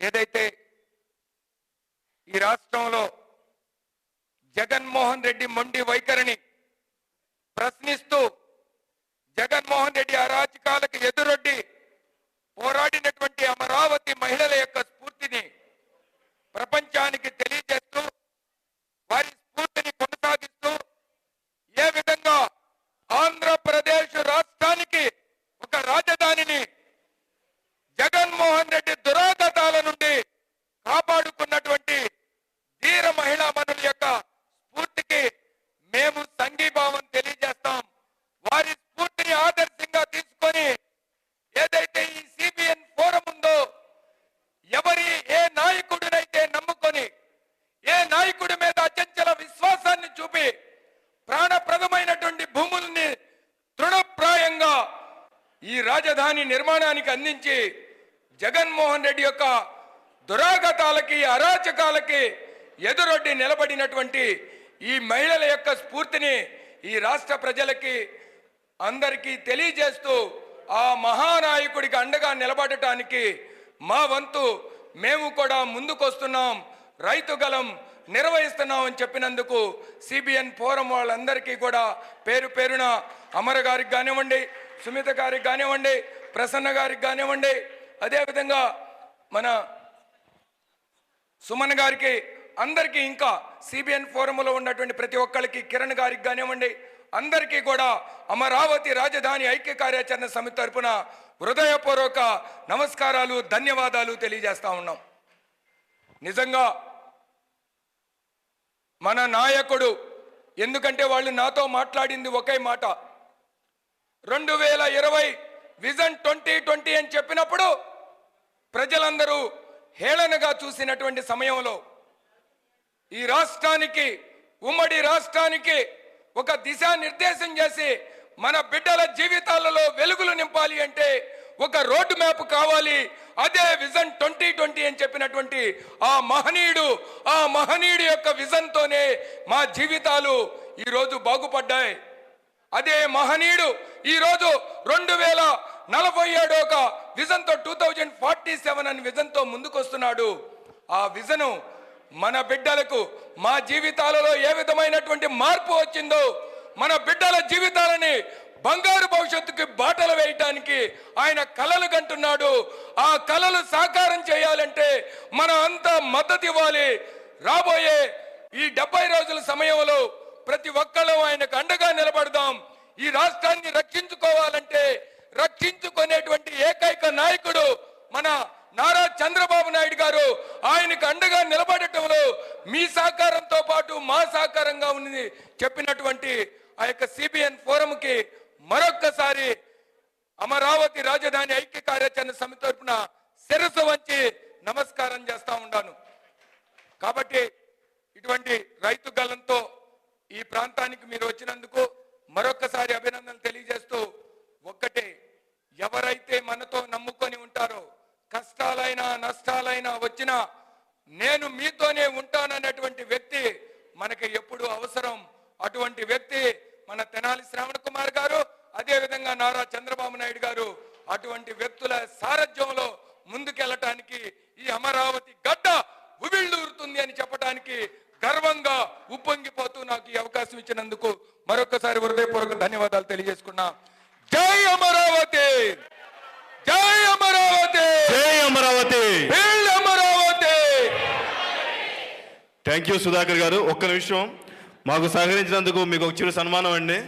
ఏదైతే ఈ రాష్ట్రంలో జగన్మోహన్ రెడ్డి మొండి వైఖరిని ప్రశ్నిస్తూ జగన్మోహన్ రెడ్డి అరాచకాలకు ఎదురొడ్డి పోరాడినటువంటి అమరావతి మహిళల యొక్క స్ఫూర్తిని ప్రపంచానికి తెలియజేస్తూ వారి స్ఫూర్తిని కొనసాగిస్తూ ఏ విధంగా ఆంధ్రప్రదేశ్ రాష్ట్రానికి ఒక రాజధానిని జగన్మోహన్ రెడ్డి దురాగతాల నుండి కాపాడుకున్నటువంటి ధీర మహిళా మనుల యొక్క స్ఫూర్తికి మేము సంఘీభావం తెలియజేస్తాం. వారి స్ఫూర్తిని ఆదర్శంగా తీసుకొని ఏదైతే ఈ సిబిఎన్ ఫోరం ఉందో, ఏ నాయకుడినైతే నమ్ముకొని ఏ నాయకుడి మీద అచంచల విశ్వాసాన్ని చూపి ప్రాణప్రదమైనటువంటి భూముల్ని తృణప్రాయంగా ఈ రాజధాని నిర్మాణానికి అందించి జగన్మోహన్ రెడ్డి యొక్క దురాగతాలకి అరాచకాలకి ఎదురొడ్డి నిలబడినటువంటి ఈ మహిళల యొక్క స్ఫూర్తిని ఈ రాష్ట్ర ప్రజలకి అందరికీ తెలియజేస్తూ ఆ మహానాయకుడికి అండగా నిలబడటానికి మా వంతు మేము కూడా ముందుకొస్తున్నాం, రైతు గలం నిర్వహిస్తున్నాం అని చెప్పినందుకు సిబిఎన్ ఫోరం వాళ్ళందరికీ కూడా పేరు పేరున అమర గారికి కానివ్వండి, సుమిత గారికి కానివ్వండి, ప్రసన్న గారికి కానివ్వండి, అదేవిధంగా మన సుమన్ గారికి, అందరికీ ఇంకా సిబిఎన్ ఫోరంలో ఉన్నటువంటి ప్రతి ఒక్కరికి, కిరణ్ గారికి కానివ్వండి, అందరికీ కూడా అమరావతి రాజధాని ఐక్య కార్యాచరణ సమితి తరపున హృదయపూర్వక నమస్కారాలు, ధన్యవాదాలు తెలియజేస్తా ఉన్నాం. నిజంగా మన నాయకుడు, ఎందుకంటే వాళ్ళు నాతో మాట్లాడింది ఒకే మాట, 2020 విజన్ 2020 అని చెప్పినప్పుడు ప్రజలందరూ హేళనగా చూసినటువంటి సమయంలో ఈ రాష్ట్రానికి, ఉమ్మడి రాష్ట్రానికి ఒక దిశానిర్దేశం చేసి మన బిడ్డల జీవితాలలో వెలుగులు నింపాలి అంటే ఒక రోడ్ మ్యాప్ కావాలి, అదే విజన్ 2020 అని చెప్పినటువంటి ఆ మహనీయుడి యొక్క విజన్ తోనే మా జీవితాలు ఈరోజు బాగుపడ్డాయి. అదే మహనీయుడు ఈరోజు 2047 ఒక విజన్ తో 2047 అని విజన్ తో ముందుకొస్తున్నాడు. ఆ విజను మన బిడ్డలకు, మా జీవితాలలో ఏ విధమైనటువంటి మార్పు వచ్చిందో, మన బిడ్డల జీవితాలని బంగారు భవిష్యత్తుకి బాటలు వేయటానికి ఆయన కలలు కంటున్నాడు. ఆ కలలు సాకారం చేయాలంటే మన అంతా మద్దతు ఇవ్వాలి. రాబోయే ఈ 70 రోజుల సమయంలో ప్రతి ఒక్కళ్ళు ఆయనకు అండగా నిలబడదాం. ఈ రాష్ట్రాన్ని రక్షించుకోవాలంటే రక్షించుకునేటువంటి ఏకైక నాయకుడు మన నారా చంద్రబాబు నాయుడు గారు. ఆయనకు అండగా నిలబడటంలో మీ సహకారంతో పాటు మా సహకారంగా ఉంది చెప్పినటువంటి ఆ యొక్క సిబిఎన్ ఫోరంకి మరొక్కసారి అమరావతి రాజధాని ఐక్య కార్యాచరణ సమితి తరపున శిరస్సు వంచి నమస్కారం చేస్తా ఉన్నాను. కాబట్టి ఇటువంటి రైతు గలంతో ఈ ప్రాంతానికి మీరు వచ్చినందుకు మరొక్కసారి అభినందనలు తెలియజేస్తూ, ఒక్కటే, ఎవరైతే మనతో నమ్ముకొని ఉంటారో, కష్టాలైనా నష్టాలైనా వచ్చినా నేను మీతోనే ఉంటాననేటువంటి వ్యక్తి మనకి ఎప్పుడు అవసరం. అటువంటి వ్యక్తి మన తెనాలి శ్రావణ్ కుమార్ గారు, అదేవిధంగా నారా చంద్రబాబు నాయుడు గారు. అటువంటి వ్యక్తుల సారథ్యంలో ముందుకెళ్ళటానికి ఈ అమరావతి గడ్డ ఉవిళ్ళూరుతుంది అని చెప్పడానికి గర్వంగా ఉప్పొంగిపోతూ నాకు ఈ అవకాశం ఇచ్చినందుకు మరొకసారి హృదయపూర్వక ధన్యవాదాలు తెలియజేసుకున్నా. జై అమరావతి, జై అమరావతి, జై అమరావతి, అమరావతి. థ్యాంక్ యూ సుధాకర్ గారు. ఒక్క నిమిషం, మాకు సహకరించినందుకు మీకు ఒక చిరు సన్మానం అండి.